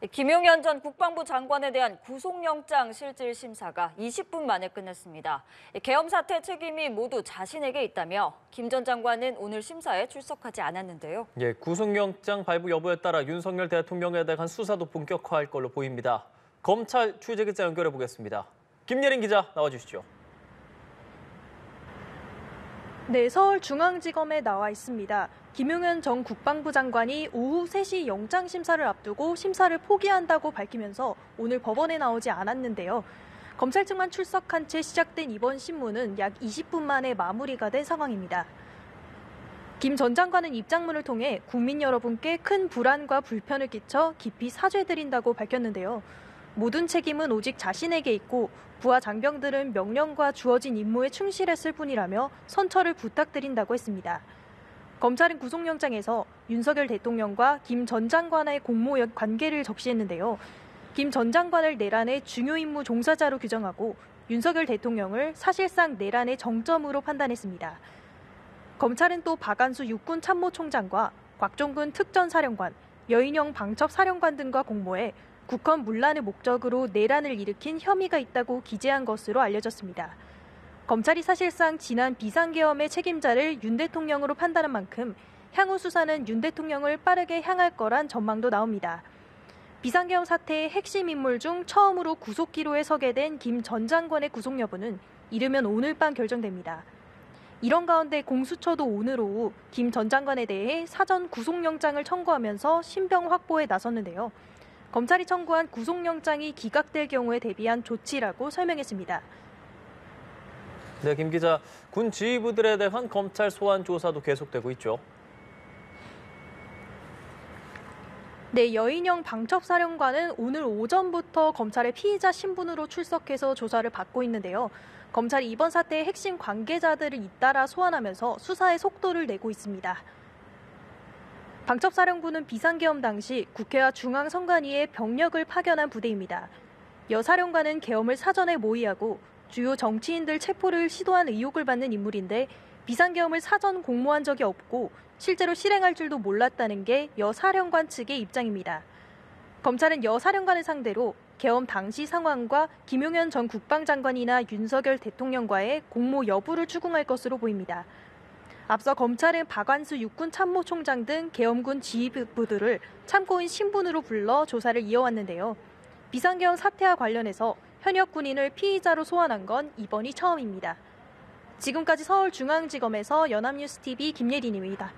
김용현 전 국방부 장관에 대한 구속영장 실질 심사가 20분 만에 끝났습니다. 계엄 사태 책임이 모두 자신에게 있다며 김 전 장관은 오늘 심사에 출석하지 않았는데요. 구속영장 발부 여부에 따라 윤석열 대통령에 대한 수사도 본격화할 걸로 보입니다. 검찰 취재기자 연결해 보겠습니다. 김예린 기자 나와주시죠. 네, 서울중앙지검에 나와 있습니다. 김용현 전 국방부 장관이 오후 3시 영장 심사를 앞두고 심사를 포기한다고 밝히면서 오늘 법원에 나오지 않았는데요. 검찰 측만 출석한 채 시작된 이번 신문은 약 20분 만에 마무리가 된 상황입니다. 김 전 장관은 입장문을 통해 국민 여러분께 큰 불안과 불편을 끼쳐 깊이 사죄드린다고 밝혔는데요. 모든 책임은 오직 자신에게 있고 부하 장병들은 명령과 주어진 임무에 충실했을 뿐이라며 선처를 부탁드린다고 했습니다. 검찰은 구속영장에서 윤석열 대통령과 김 전 장관의 공모 관계를 적시했는데요. 김 전 장관을 내란의 중요 임무 종사자로 규정하고 윤석열 대통령을 사실상 내란의 정점으로 판단했습니다. 검찰은 또 박안수 육군 참모총장과 곽종근 특전사령관, 여인영 방첩사령관 등과 공모해 국헌 문란의 목적으로 내란을 일으킨 혐의가 있다고 기재한 것으로 알려졌습니다. 검찰이 사실상 지난 비상계엄의 책임자를 윤 대통령으로 판단한 만큼 향후 수사는 윤 대통령을 빠르게 향할 거란 전망도 나옵니다. 비상계엄 사태의 핵심 인물 중 처음으로 구속기로에 서게 된 김 전 장관의 구속 여부는 이르면 오늘 밤 결정됩니다. 이런 가운데 공수처도 오늘 오후 김 전 장관에 대해 사전 구속영장을 청구하면서 신병 확보에 나섰는데요. 검찰이 청구한 구속영장이 기각될 경우에 대비한 조치라고 설명했습니다. 네, 김 기자, 군 지휘부들에 대한 검찰 소환 조사도 계속되고 있죠. 네, 여인영 방첩사령관은 오늘 오전부터 검찰의 피의자 신분으로 출석해서 조사를 받고 있는데요. 검찰이 이번 사태의 핵심 관계자들을 잇따라 소환하면서 수사의 속도를 내고 있습니다. 방첩사령부는 비상계엄 당시 국회와 중앙선관위에 병력을 파견한 부대입니다. 여 사령관은 계엄을 사전에 모의하고 주요 정치인들 체포를 시도한 의혹을 받는 인물인데 비상계엄을 사전 공모한 적이 없고 실제로 실행할 줄도 몰랐다는 게 여 사령관 측의 입장입니다. 검찰은 여 사령관을 상대로 계엄 당시 상황과 김용현 전 국방장관이나 윤석열 대통령과의 공모 여부를 추궁할 것으로 보입니다. 앞서 검찰은 박안수 육군 참모총장 등 계엄군 지휘부들을 참고인 신분으로 불러 조사를 이어왔는데요. 비상계엄 사태와 관련해서 현역 군인을 피의자로 소환한 건 이번이 처음입니다. 지금까지 서울중앙지검에서 연합뉴스TV 김예린입니다.